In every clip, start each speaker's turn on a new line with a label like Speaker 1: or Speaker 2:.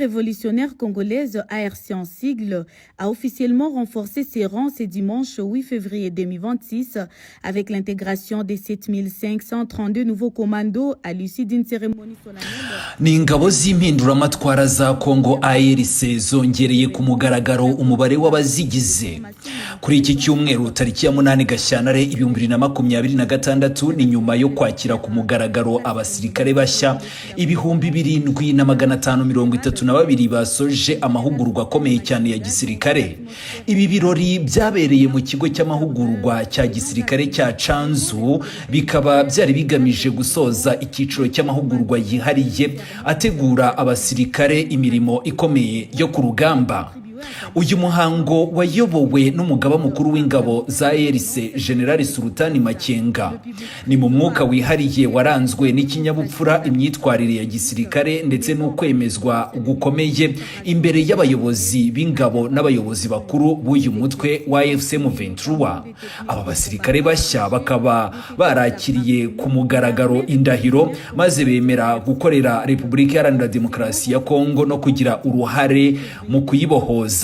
Speaker 1: révolutionnaire congolaise, ARC en sigle, a officiellement renforcé ses rangs ce dimanche 8 février 2026 avec l'intégration des 7532 nouveaux commandos à l'issue d'une cérémonie solennelle.
Speaker 2: Ni ingabo z'impinduramatwara za Kongo ARC zongereye ku mugaragaro umubare w'abazigize. Kuri iki cyumweru tariki ya 8 Gashyantare 2026 ni nyuma yo kwakira ku mugaragaro abasirikare bashya 7532 basoje amahugurwa akomeye cyane ya gisirikare. Ibi birori byabereye mu kigo cy'amahugurwa cya gisirikare cya Canzu, bikaba byari bigamije gusoza icyiciro cy'amahugurwa yihariye ategura abasirikare imirimo ikomeye yo ku rugamba. Uyu muhango wayobowe n'umugaba mukuru w'ingabo za ARC General Sultani Makenga. Ni mu mwuka wihariye waranzwe n'ikinyabupfura, imyitwarire ya gisirikare ndetse n'ukwemezwa gukomeye imbere y'abayobozi b'ingabo n'abayobozi bakuru b'uyu mutwe wa FM23. Aba basirikare bashya bakaba barakiriye ku mugaragaro indahiro maze bemera gukorera Repubulika Iharanira Demokarasi ya Kongo no kugira uruhare mu kuyibohoza.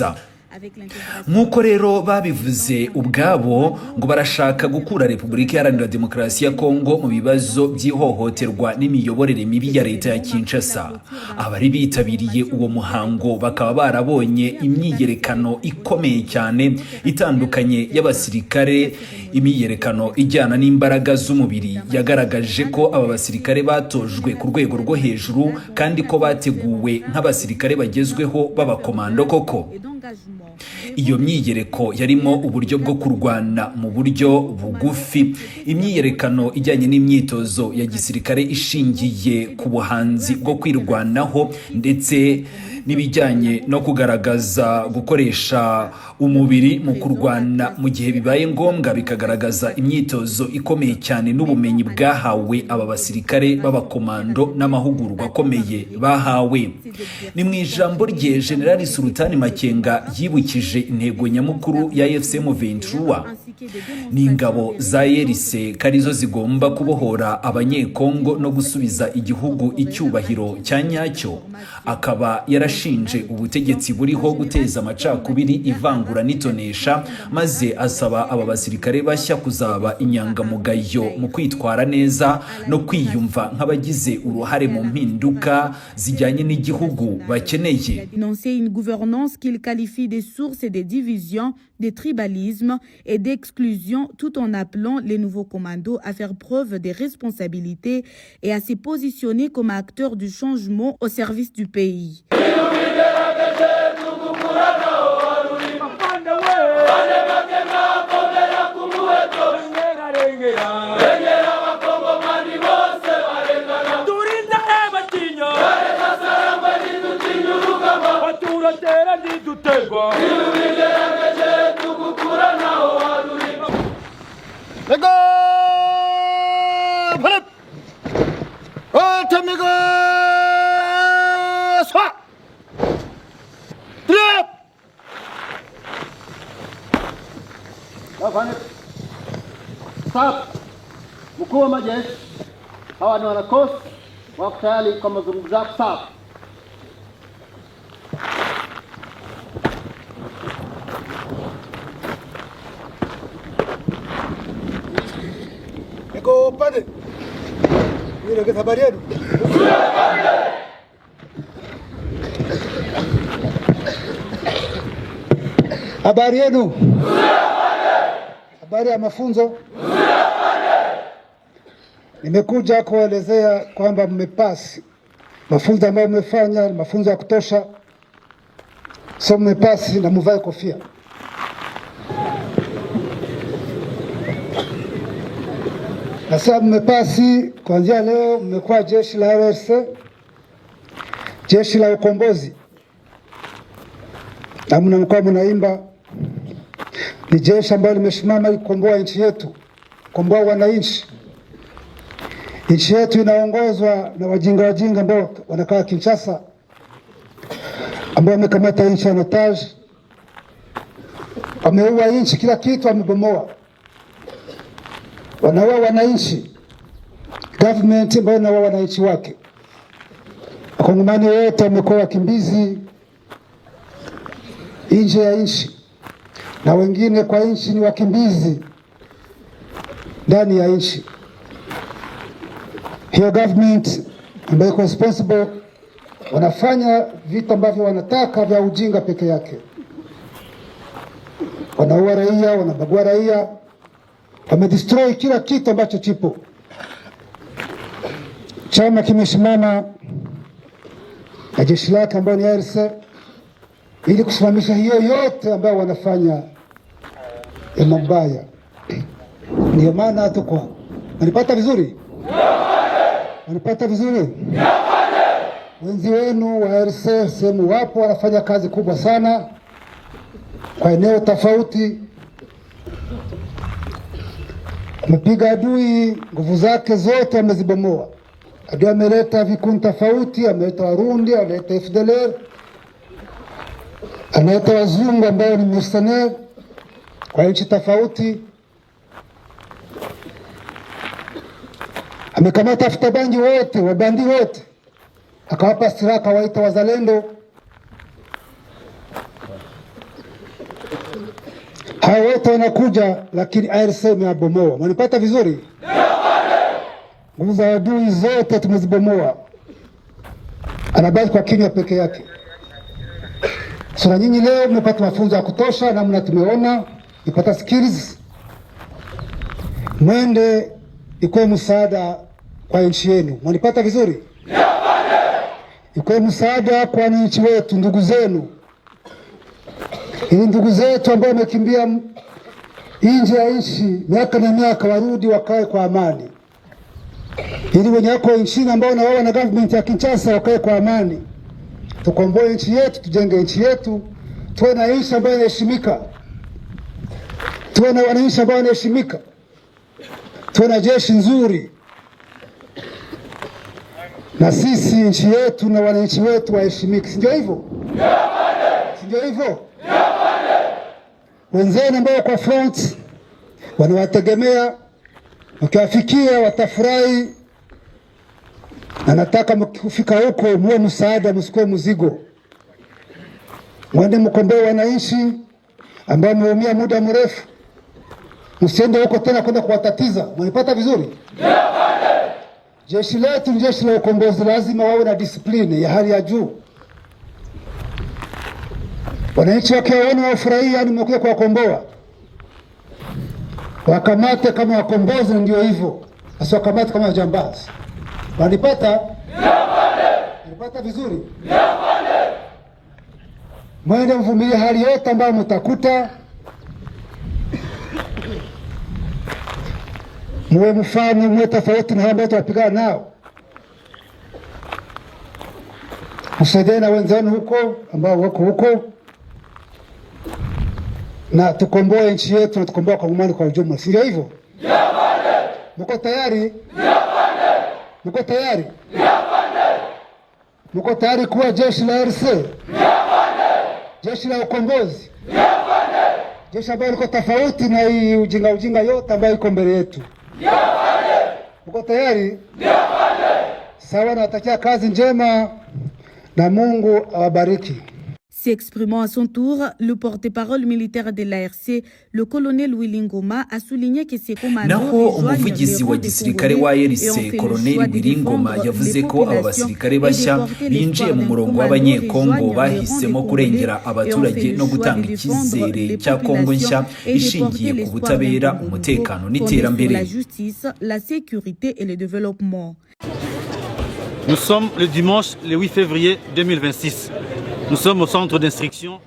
Speaker 2: Nk'uko rero babivuze ubwabo ngo barashaka gukura Repubulika Iharanira Demokarasi ya Kongo mu bibazo by'ihohoterwa n'imiyoborere mibi ya leta ya Kinshasa. Abari bitabiriye uwo muhango bakaba barabonye imyiyerekano ikomeye cyane itandukanye y'abasirikare, imyiyerekano ijyana n'imbaraga z'umubiri yagaragaje ko aba basirikare batojwe ku rwego rwo hejuru kandi ko bateguwe nk'abasirikare bagezweho b'abakomando koko. Iyo myiyereko yarimo uburyo bwo kurwana mu buryo bugufi, imyiyerekano ijyanye n'imyitozo ya gisirikare ishingiye ku buhanzi bwo kwirwanaho ndetse n'ibijyanye no kugaragaza gukoresha umubiri mu kurwana mu gihe bibaye ngombwa, bikagaragaza imyitozo ikomeye cyane n'ubumenyi bwahawe aba basirikare b'abakomando n'amahugurwa akomeye bahawe. Ni mu ijambo rye General Sultani Makenga yibukije intego nyamukuru ya FM23. Ni ingabo za ARC karizo zigomba kubohora abanyekongo no gusubiza igihugu icyubahiro cya nyacyo. Akaba yarashinje ubutegetsi buriho guteza amacakubiri, ivangura n'itonesha, maze asaba aba basirikare bashya kuzaba inyangamugayo mu kwitwara neza no kwiyumva nk'abagize uruhare mu mpinduka zijyanye n'igihugu bakeneye.
Speaker 1: Énoncer une gouvernance qu'il qualifie des sources et des divisions, des tribalismes et d'exclusion, tout en appelant les nouveaux commandos à faire preuve de responsabilité et à se positionner comme acteurs du changement au service du pays.
Speaker 3: Stop. Mkuu wa majeshi, hawa ni wanakosi wako tayari kwa mazungumzo yako. Stop. Eko upande. Yule kwa habari yenu. Habari yenu. Habari ya mafunzo. Nimekuja kuelezea kwamba mmepasi mafunzo ambayo mmefanya, mafunzo ya kutosha. So mmepasi na mvae kofia. Na sasa mmepasi, kuanzia leo mmekuwa jeshi la ARC, jeshi la ukombozi. Na mnakuwa mnaimba ni jeshi ambalo limesimama kukomboa nchi yetu, kukomboa wananchi. Nchi yetu inaongozwa na wajinga ambao wanakaa Kinshasa, ambao wamekamata nchi ya otage, wameua nchi, kila kitu wamebomoa, wanaua wananchi, government ambayo inaua wananchi wake. Wakongomani wote wamekuwa wakimbizi nje ya nchi, na wengine kwa nchi ni wakimbizi ndani ya nchi. Hiyo government ambayo iko responsible wanafanya vitu ambavyo wanataka vya ujinga peke yake. Wanaua raia, wanabagua raia, wamedestroy kila kitu ambacho chipo. Chama kimesimama na jeshi lake ambayo ni ARC ili kusimamisha hiyo yote ambayo wanafanya ya mabaya. Ndio maana tuko wanipata vizuri, wanipata vizuri. Wenzi wenu wa ARC sehemu wapo wanafanya kazi kubwa sana kwa eneo tofauti. Amepiga adui, nguvu zake zote amezibomoa. Adui ameleta vikundi tofauti, ameleta Warundi, ameleta FDLR, ameleta wazungu ambao ni mercenaires kwa nchi tofauti. Amekamata afutabangi wote, wabandi wote, akawapa silaha, akawaita wazalendo. Hao wote wanakuja, lakini ARC imewabomoa. Mnanipata vizuri? Nguvu za adui zote tumezibomoa, anabaki kwa kinywa peke yake. Sasa nyinyi leo mmepata mafunzo ya kutosha, namna tumeona, mmepata skills. Mwende ikuwe msaada kwa nchi yenu. Mnanipata vizuri? Ikuwe msaada kwa nchi wetu, ndugu zenu. Ili ndugu zetu ambao wamekimbia nje ya nchi miaka na miaka warudi wakae kwa amani. Ili wenye wako nchini ambao na wao na government ya Kinshasa wakae kwa amani. Tukomboe nchi yetu, tujenge nchi yetu, tuwe na nchi ambayo inaheshimika. Tuwe na wananchi ambao wanaheshimika. Tuwe na jeshi nzuri. Na sisi nchi yetu na wananchi wetu waheshimike. Si ndio hivyo? Si ndio hivyo? Wenzenu ambao kwa front wanawategemea, ukiwafikia watafurahi. Na nataka mkifika huko muwe msaada, msikuwe mzigo. Mwende mkomboe wananchi ambao wameumia muda mrefu. Msiende huko tena kwenda kuwatatiza. Mnipata vizuri? Jeshi letu ni jeshi la ukombozi, lazima wawe na discipline ya hali ya juu. Wananchi wakiwaona wafurahia, yani mmekuja kuwakomboa. Wakamate kama wakombozi, ndio hivyo. Sasa wakamate kama jambazi. Wanipata? Wanipata vizuri? Mwende mvumilie hali yote ambayo mtakuta. Muwe mfano, muwe tofauti na ambao tunapigana nao. Msaidie na wenzenu huko ambao wako huko. Na tukomboe nchi yetu na tukomboe kwa umani kwa ujumla. Si ndio hivyo? Mko tayari? Mko tayari? Mko tayari kuwa jeshi la ARC? Jeshi la ukombozi? Jeshi ambalo liko tofauti na hii ujinga yote ambayo iko mbele yetu. Mko tayari? Sawa, nawatakia kazi njema na Mungu awabariki.
Speaker 1: S'exprimant à son tour, le porte-parole militaire de l'ARC, le colonel Willy Ngoma, a souligné que ces commandos
Speaker 2: naho umuvugizi wa gisirikare wa ARC Colonel Willy Ngoma yavuze ko aba basirikare bashya binjiye mu murongo w'abanyekongo bahisemo kurengera abaturage no gutanga icyizere cya Kongo nshya ishingiye ku butabera, umutekano n'iterambere.
Speaker 1: La justice, la sécurité et le développement.
Speaker 4: Nous sommes le dimanche, le 8 février 2026. Nous sommes au centre d'instruction.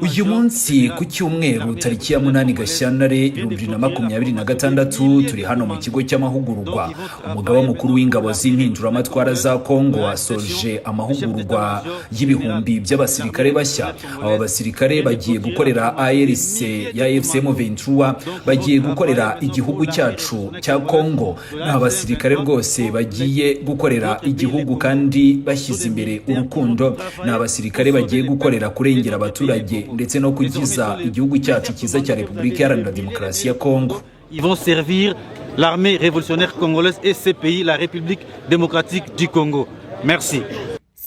Speaker 2: Uyu munsi ku cyumweru tariki ya 8 Gashyantare 2026 turi hano mu kigo cy'amahugurwa. Umugaba mukuru w'ingabo z'impinduramatwara za Kongo asoje amahugurwa y'ibihumbi by'abasirikare bashya. Aba basirikare bagiye gukorera ARC ya FCM23, bagiye gukorera igihugu cyacu cya Kongo. N'abasirikare rwose bagiye gukorera igihugu kandi bashyize imbere urukundo. N'abasirikare bagiye gukorera kurengera abaturage ndetse no kugiza igihugu cyacu cyiza cya Repubulika Iharanira Demokarasi ya Kongo.
Speaker 4: Ils vont servir l'armée révolutionnaire congolaise et ce pays, la République démocratique du Congo. Merci.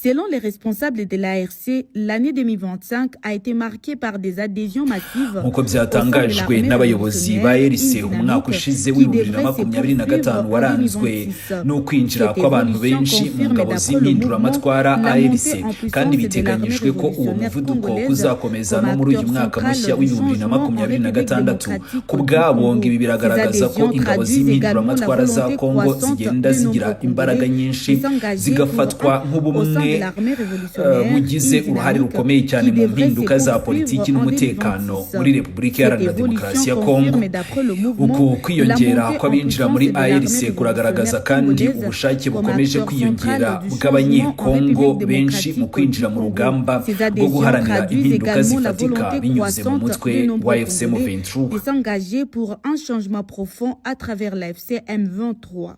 Speaker 1: Selon les responsables de l'ARC, l'année 2025 a été marquée par des adhésions massives.
Speaker 2: Nk'uko byatangajwe n'abayobozi ba RC, umwaka ushize w'2025 waranzwe no kwinjira kw'abantu benshi mu ngabo z'impinduramatwara ARC, kandi biteganyijwe ko uwo muvuduko uzakomeza no muri uyu mwaka mushya w'2026. Ku bwabo ibi biragaragaza ko ingabo z'impinduramatwara za Kongo zigenda zigira imbaraga nyinshi, zigafatwa nk'ubumwe bugize uruhare rukomeye cyane mu mpinduka za politiki n'umutekano muri Repubulika Iharanira Demokarasi ya Kongo. Uku kwiyongera kw'abinjira muri ARC kuragaragaza kandi ubushake bukomeje kwiyongera bw'abanyekongo benshi mu kwinjira mu rugamba rwo guharanira impinduka zifatika binyuze mu mutwe wa FCM 23.
Speaker 1: S'engager pour un changement profond à travers la FCM 23.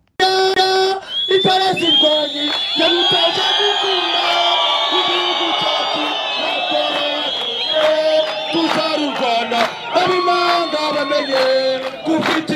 Speaker 5: Tuzarurwana abimanga bamenye kufite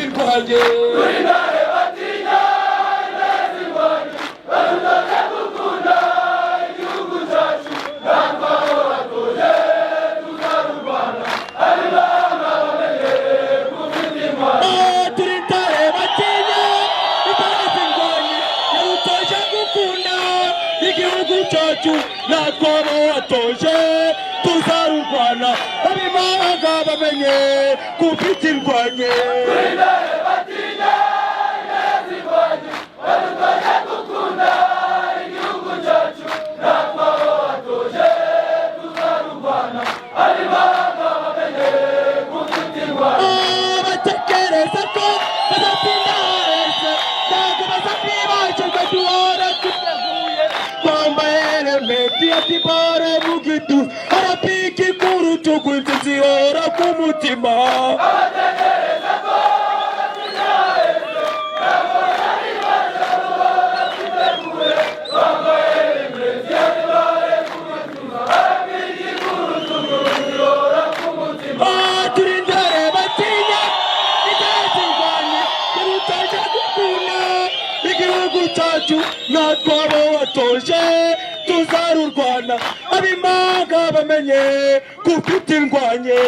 Speaker 5: indwanye.